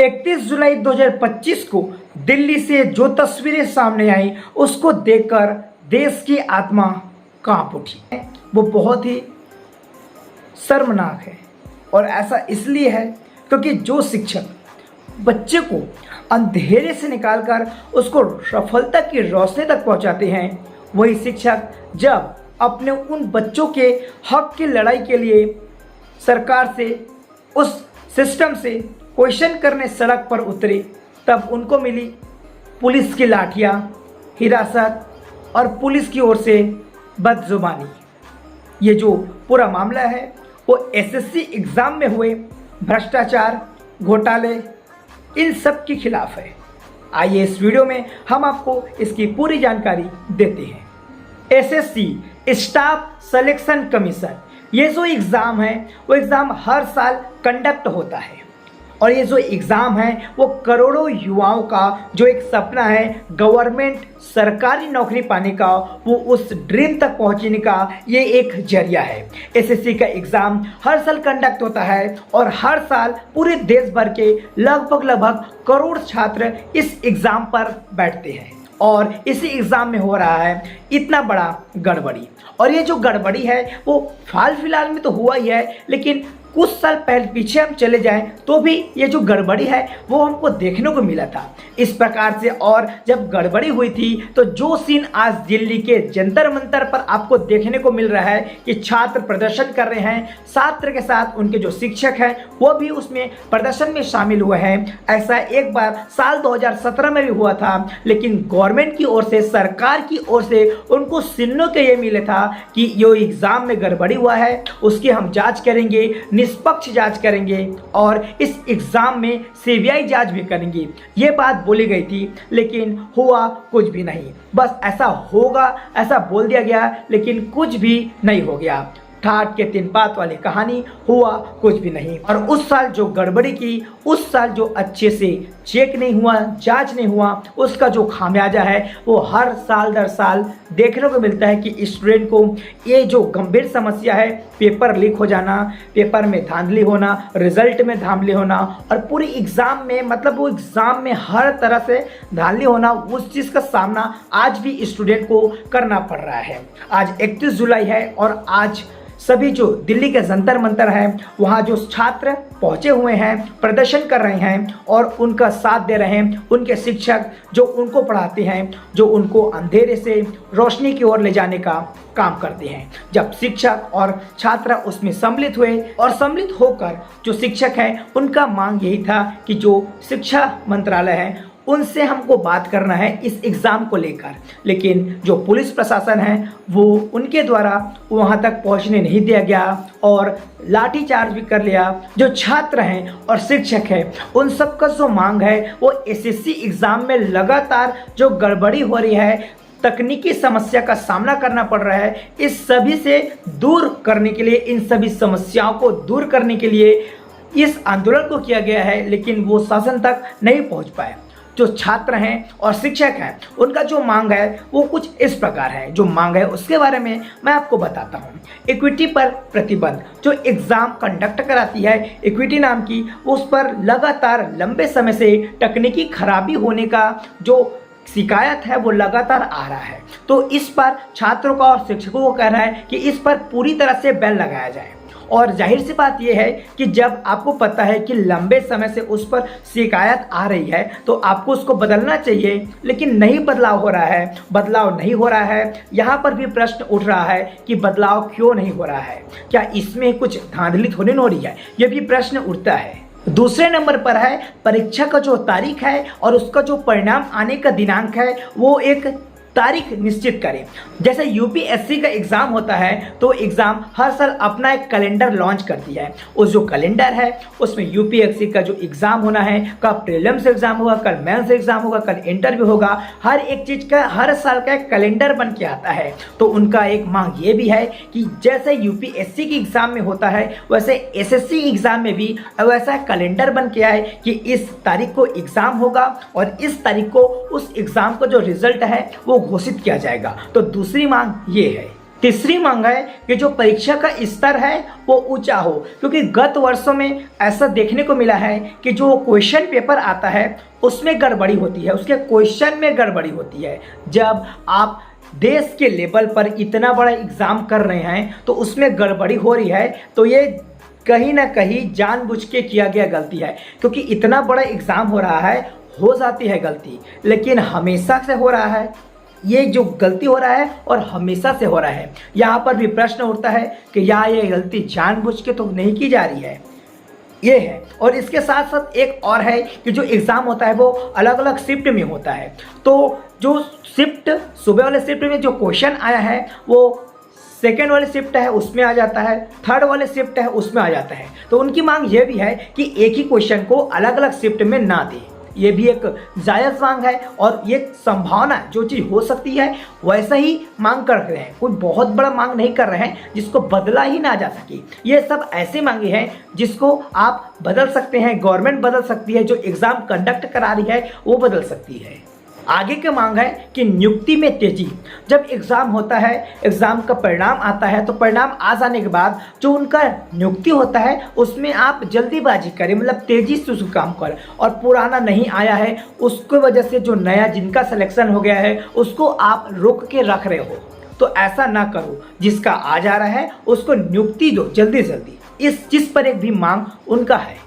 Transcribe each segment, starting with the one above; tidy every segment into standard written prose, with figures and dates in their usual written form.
31 जुलाई 2025 को दिल्ली से जो तस्वीरें सामने आई उसको देखकर देश की आत्मा कांप उठी। वो बहुत ही शर्मनाक है और ऐसा इसलिए है क्योंकि जो शिक्षक बच्चे को अंधेरे से निकालकर उसको सफलता की रोशनी तक पहुंचाते हैं, वही शिक्षक जब अपने उन बच्चों के हक की लड़ाई के लिए सरकार से, उस सिस्टम से क्वेश्चन करने सड़क पर उतरे, तब उनको मिली पुलिस की लाठियां, हिरासत और पुलिस की ओर से बदजुबानी। ये जो पूरा मामला है वो एसएससी एग्ज़ाम में हुए भ्रष्टाचार, घोटाले, इन सब के खिलाफ है। आइए इस वीडियो में हम आपको इसकी पूरी जानकारी देते हैं। एसएससी स्टाफ सिलेक्शन कमीशन, ये जो एग्ज़ाम है वो एग्ज़ाम हर साल कंडक्ट होता है और ये जो एग्ज़ाम है वो करोड़ों युवाओं का जो एक सपना है गवर्नमेंट सरकारी नौकरी पाने का, वो उस ड्रीम तक पहुंचने का ये एक जरिया है। एसएससी का एग्ज़ाम हर साल कंडक्ट होता है और हर साल पूरे देश भर के लगभग करोड़ छात्र इस एग्ज़ाम पर बैठते हैं और इसी एग्ज़ाम में हो रहा है इतना बड़ा गड़बड़ी। और ये जो गड़बड़ी है वो हाल फिलहाल में तो हुआ ही है, लेकिन कुछ साल पहले पीछे हम चले जाएं तो भी ये जो गड़बड़ी है वो हमको देखने को मिला था इस प्रकार से। और जब गड़बड़ी हुई थी तो जो सीन आज दिल्ली के जंतर मंतर पर आपको देखने को मिल रहा है कि छात्र प्रदर्शन कर रहे हैं, छात्र के साथ उनके जो शिक्षक हैं वो भी उसमें प्रदर्शन में शामिल हुए हैं। ऐसा एक बार साल 2017 में भी हुआ था, लेकिन गवर्नमेंट की ओर से, सरकार की ओर से उनको सुनने के ये मिले था कि जो एग्ज़ाम में गड़बड़ी हुआ है उसकी हम जाँच करेंगे, निष्पक्ष जांच करेंगे और इस एग्जाम में सीबीआई जांच भी करेंगे। ये बात बोली गई थी, लेकिन हुआ कुछ भी नहीं। बस ऐसा होगा ऐसा बोल दिया गया, लेकिन कुछ भी नहीं हो गया। ठाट के तीन बात वाली कहानी, हुआ कुछ भी नहीं। और उस साल जो गड़बड़ी की, उस साल जो अच्छे से चेक नहीं हुआ, जांच नहीं हुआ, उसका जो खामियाजा है वो हर साल दर साल देखने को मिलता है कि स्टूडेंट को ये जो गंभीर समस्या है, पेपर लीक हो जाना, पेपर में धांधली होना, रिजल्ट में धांधली होना और पूरी एग्ज़ाम में, मतलब वो एग्ज़ाम में हर तरह से धांधली होना, उस चीज़ का सामना आज भी स्टूडेंट को करना पड़ रहा है। आज 31 जुलाई है और आज सभी जो दिल्ली के जंतर मंतर है वहाँ जो छात्र पहुँचे हुए हैं, प्रदर्शन कर रहे हैं और उनका साथ दे रहे हैं उनके शिक्षक जो उनको पढ़ाते हैं, जो उनको अंधेरे से रोशनी की ओर ले जाने का काम करते हैं। जब शिक्षक और छात्र उसमें सम्मिलित हुए और सम्मिलित होकर जो शिक्षक हैं उनका मांग यही था कि जो शिक्षा मंत्रालय है उनसे हमको बात करना है इस एग्ज़ाम को लेकर, लेकिन जो पुलिस प्रशासन है वो उनके द्वारा वहां तक पहुंचने नहीं दिया गया और लाठीचार्ज भी कर लिया। जो छात्र हैं और शिक्षक हैं उन सब का जो मांग है वो एसएससी एग्ज़ाम में लगातार जो गड़बड़ी हो रही है, तकनीकी समस्या का सामना करना पड़ रहा है, इस सभी से दूर करने के लिए, इन सभी समस्याओं को दूर करने के लिए इस आंदोलन को किया गया है, लेकिन वो शासन तक नहीं पहुंच पाए। जो छात्र हैं और शिक्षक हैं उनका जो मांग है वो कुछ इस प्रकार है। जो मांग है उसके बारे में मैं आपको बताता हूँ। इक्विटी पर प्रतिबंध, जो एग्ज़ाम कंडक्ट कराती है इक्विटी नाम की, उस पर लगातार लंबे समय से तकनीकी खराबी होने का जो शिकायत है वो लगातार आ रहा है। तो इस पर छात्रों का और शिक्षकों को कहना है कि इस पर पूरी तरह से बैन लगाया जाए। और जाहिर सी बात यह है कि जब आपको पता है कि लंबे समय से उस पर शिकायत आ रही है तो आपको उसको बदलना चाहिए, लेकिन नहीं बदलाव हो रहा है, बदलाव नहीं हो रहा है। यहाँ पर भी प्रश्न उठ रहा है कि बदलाव क्यों नहीं हो रहा है, क्या इसमें कुछ धांधली थोड़ी न हो रही है, यह भी प्रश्न उठता है। दूसरे नंबर पर है परीक्षा का जो तारीख है और उसका जो परिणाम आने का दिनांक है वो एक तारीख निश्चित करें। जैसे यूपीएससी का एग्ज़ाम होता है तो एग्ज़ाम हर साल अपना एक कैलेंडर लॉन्च करती है। उस जो कैलेंडर है उसमें यूपीएससी का जो एग्ज़ाम होना है, कल प्रीलिम्स एग्ज़ाम होगा, कल मेंस एग्ज़ाम होगा, कल इंटरव्यू होगा, हर एक चीज़ का हर साल का एक कैलेंडर बन के आता है। तो उनका एक मांग ये भी है कि जैसे यूपीएससी के एग्ज़ाम में होता है वैसे एसएससी एग्ज़ाम में भी वैसा कैलेंडर बन के आए कि इस तारीख को एग्ज़ाम होगा और इस तारीख को उस एग्ज़ाम का जो रिजल्ट है वो घोषित किया जाएगा। तो दूसरी मांग ये है। तीसरी मांग है कि जो परीक्षा का स्तर है वो ऊंचा हो, क्योंकि गत वर्षों में ऐसा देखने को मिला है कि जो क्वेश्चन पेपर आता है उसमें गड़बड़ी होती है, उसके क्वेश्चन में गड़बड़ी होती है। जब आप देश के लेवल पर इतना बड़ा एग्ज़ाम कर रहे हैं तो उसमें गड़बड़ी हो रही है, तो ये कहीं ना कहीं जानबूझ के किया गया गलती है, क्योंकि इतना बड़ा एग्ज़ाम हो रहा है, हो जाती है गलती, लेकिन हमेशा से हो रहा है ये जो गलती हो रहा है और हमेशा से हो रहा है। यहाँ पर भी प्रश्न उठता है कि या ये गलती जानबूझ के तो नहीं की जा रही है, ये है। और इसके साथ साथ एक और है कि जो एग्ज़ाम होता है वो अलग अलग शिफ्ट में होता है, तो जो शिफ्ट सुबह वाले शिफ्ट में जो क्वेश्चन आया है वो सेकेंड वाले शिफ्ट है उसमें आ जाता है, थर्ड वाले शिफ्ट है उसमें आ जाता है। तो उनकी मांग ये भी है कि एक ही क्वेश्चन को अलग अलग शिफ्ट में ना दें, ये भी एक जायज़ मांग है और ये संभावना जो चीज़ हो सकती है वैसा ही मांग कर रहे हैं, कोई बहुत बड़ा मांग नहीं कर रहे हैं जिसको बदला ही ना जा सके। ये सब ऐसे मांगे हैं जिसको आप बदल सकते हैं, गवर्नमेंट बदल सकती है, जो एग्ज़ाम कंडक्ट करा रही है वो बदल सकती है। आगे की मांग है कि नियुक्ति में तेजी। जब एग्ज़ाम होता है, एग्ज़ाम का परिणाम आता है, तो परिणाम आ जाने के बाद जो उनका नियुक्ति होता है उसमें आप जल्दीबाजी करें, मतलब तेज़ी से उसको काम करें, और पुराना नहीं आया है उसकी वजह से जो नया जिनका सिलेक्शन हो गया है उसको आप रोक के रख रहे हो, तो ऐसा ना करो। जिसका आ जा रहा है उसको नियुक्ति दो जल्दी जल्दी। जिस पर एक भी मांग उनका है।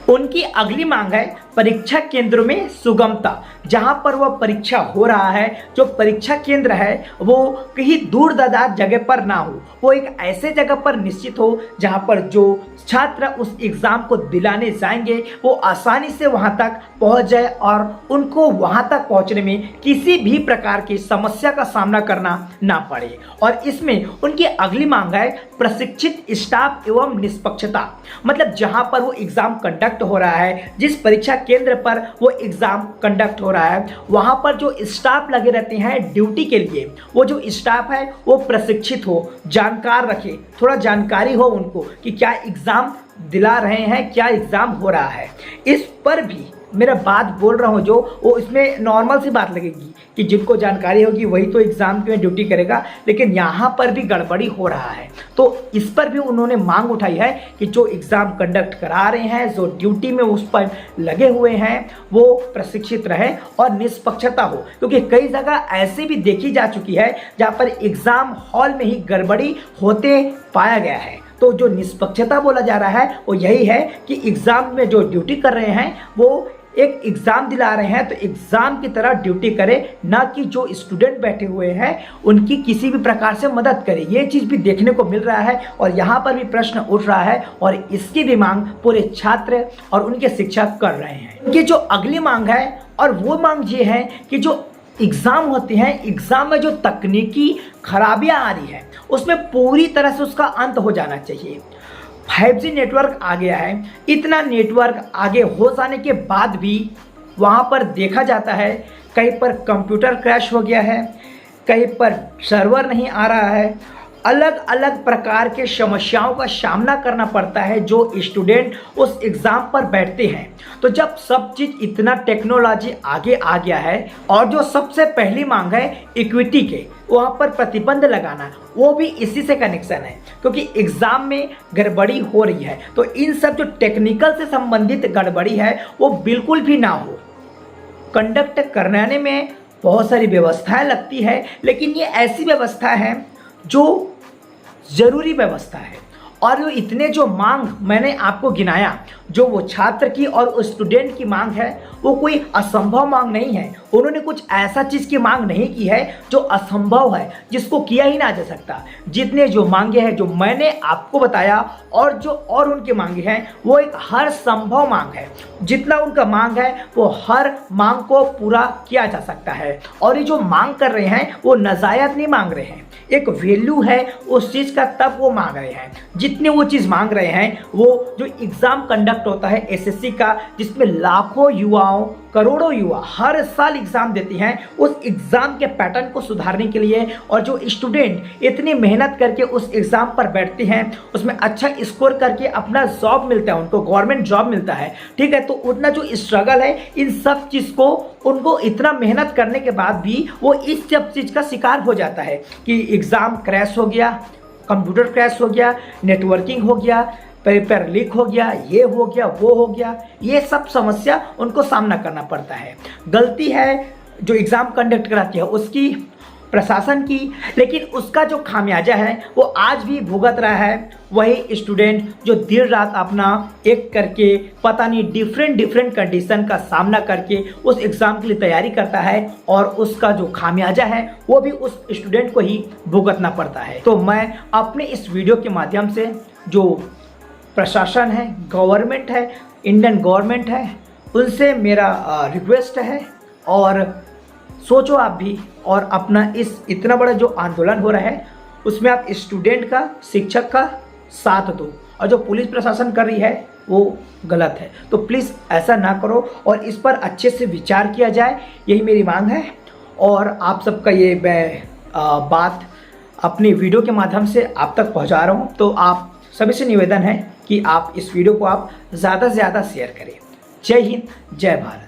उनकी अगली मांग है परीक्षा केंद्रों में सुगमता। जहां पर वह परीक्षा हो रहा है, जो परीक्षा केंद्र है वो कहीं दूर दराज जगह पर ना हो, वो एक ऐसे जगह पर निश्चित हो जहां पर जो छात्र उस एग्ज़ाम को दिलाने जाएंगे वो आसानी से वहां तक पहुंच जाए और उनको वहां तक पहुंचने में किसी भी प्रकार की समस्या का सामना करना ना पड़े। और इसमें उनकी अगली मांग है प्रशिक्षित स्टाफ एवं निष्पक्षता। मतलब जहां पर वो एग्ज़ाम कंडक्ट हो रहा है, जिस परीक्षा केंद्र पर वो एग्ज़ाम कंडक्ट हो रहा है, वहां पर जो स्टाफ लगे रहते हैं ड्यूटी के लिए, वो जो स्टाफ है वो प्रशिक्षित हो, जानकार रखे, थोड़ा जानकारी हो उनको कि क्या एग्ज़ाम दिला रहे हैं, क्या एग्ज़ाम हो रहा है। इस पर भी मेरा बात बोल रहा हूँ जो वो इसमें नॉर्मल सी बात लगेगी कि जिनको जानकारी होगी वही तो एग्ज़ाम में ड्यूटी करेगा, लेकिन यहाँ पर भी गड़बड़ी हो रहा है। तो इस पर भी उन्होंने मांग उठाई है कि जो एग्ज़ाम कंडक्ट करा रहे हैं, जो ड्यूटी में उस पर लगे हुए हैं, वो प्रशिक्षित रहे और निष्पक्षता हो, क्योंकि कई जगह ऐसे भी देखी जा चुकी है जहाँ पर एग्ज़ाम हॉल में ही गड़बड़ी होते पाया गया है। तो जो निष्पक्षता बोला जा रहा है वो यही है कि एग्ज़ाम में जो ड्यूटी कर रहे हैं वो एक एग्ज़ाम दिला रहे हैं तो एग्ज़ाम की तरह ड्यूटी करें, ना कि जो स्टूडेंट बैठे हुए हैं उनकी किसी भी प्रकार से मदद करें। ये चीज़ भी देखने को मिल रहा है और यहाँ पर भी प्रश्न उठ रहा है और इसकी भी मांग पूरे छात्र और उनके शिक्षक कर रहे हैं। उनकी जो अगली मांग है और वो मांग ये है कि जो एग्ज़ाम होते हैं, एग्ज़ाम में जो तकनीकी खराबियां आ रही है उसमें पूरी तरह से उसका अंत हो जाना चाहिए। 5G नेटवर्क आ गया है, इतना नेटवर्क आगे हो जाने के बाद भी वहाँ पर देखा जाता है कहीं पर कंप्यूटर क्रैश हो गया है, कहीं पर सर्वर नहीं आ रहा है, अलग अलग प्रकार के समस्याओं का सामना करना पड़ता है जो स्टूडेंट उस एग्ज़ाम पर बैठते हैं। तो जब सब चीज़ इतना टेक्नोलॉजी आगे आ गया है और जो सबसे पहली मांग है इक्विटी के, वहाँ पर प्रतिबंध लगाना, वो भी इसी से कनेक्शन है, क्योंकि एग्ज़ाम में गड़बड़ी हो रही है। तो इन सब जो टेक्निकल से संबंधित गड़बड़ी है वो बिल्कुल भी ना हो। कंडक्ट कराने में बहुत सारी व्यवस्थाएं लगती है, लेकिन ये ऐसी व्यवस्था है जो ज़रूरी व्यवस्था है। और वो इतने जो मांग मैंने आपको गिनाया, जो वो छात्र की और उस स्टूडेंट की मांग है, वो कोई असंभव मांग नहीं है। उन्होंने कुछ ऐसा चीज़ की मांग नहीं की है जो असंभव है, जिसको किया ही ना जा सकता। जितने जो मांगे हैं जो मैंने आपको बताया और जो और उनकी मांगे हैं वो एक हर संभव मांग है। जितना उनका मांग है वो हर मांग को पूरा किया जा सकता है। और ये जो मांग कर रहे हैं वो नाजायज़ नहीं मांग रहे हैं, एक वैल्यू है उस चीज़ का, तब वो मांग रहे हैं। जितने वो चीज़ मांग रहे हैं, वो जो एग्ज़ाम कंडक्ट होता है एसएससी का, जिसमें लाखों युवाओं करोड़ों युवा हर साल एग्जाम देते हैं, उस एग्जाम के पैटर्न को सुधारने के लिए, और जो स्टूडेंट इतनी मेहनत करके उस एग्जाम पर बैठते हैं, उसमें अच्छा स्कोर करके अपना जॉब मिलता है, उनको गवर्नमेंट जॉब मिलता है, ठीक है। तो उतना जो स्ट्रगल है, इन सब चीज़ को उनको इतना मेहनत करने के बाद भी वो इस सब चीज़ का शिकार हो जाता है कि एग्ज़ाम क्रैश हो गया, कंप्यूटर क्रैश हो गया, नेटवर्किंग हो गया, पेपर लीक हो गया, ये हो गया, वो हो गया, ये सब समस्या उनको सामना करना पड़ता है। गलती है जो एग्ज़ाम कंडक्ट कराती है उसकी, प्रशासन की, लेकिन उसका जो खामियाजा है वो आज भी भुगत रहा है वही स्टूडेंट जो देर रात अपना एक करके पता नहीं डिफरेंट कंडीशन का सामना करके उस एग्ज़ाम के लिए तैयारी करता है, और उसका जो खामियाजा है वो भी उस स्टूडेंट को ही भुगतना पड़ता है। तो मैं अपने इस वीडियो के माध्यम से जो प्रशासन है, गवर्नमेंट है, इंडियन गवर्नमेंट है, उनसे मेरा रिक्वेस्ट है, और सोचो आप भी, और अपना इस इतना बड़ा जो आंदोलन हो रहा है उसमें आप स्टूडेंट का, शिक्षक का साथ दो, और जो पुलिस प्रशासन कर रही है वो गलत है। तो प्लीज़ ऐसा ना करो और इस पर अच्छे से विचार किया जाए, यही मेरी मांग है। और आप सबका ये मैं बात अपनी वीडियो के माध्यम से आप तक पहुंचा रहा हूं, तो आप सभी से निवेदन है कि आप इस वीडियो को आप ज़्यादा से ज़्यादा शेयर करें। जय हिंद, जय भारत।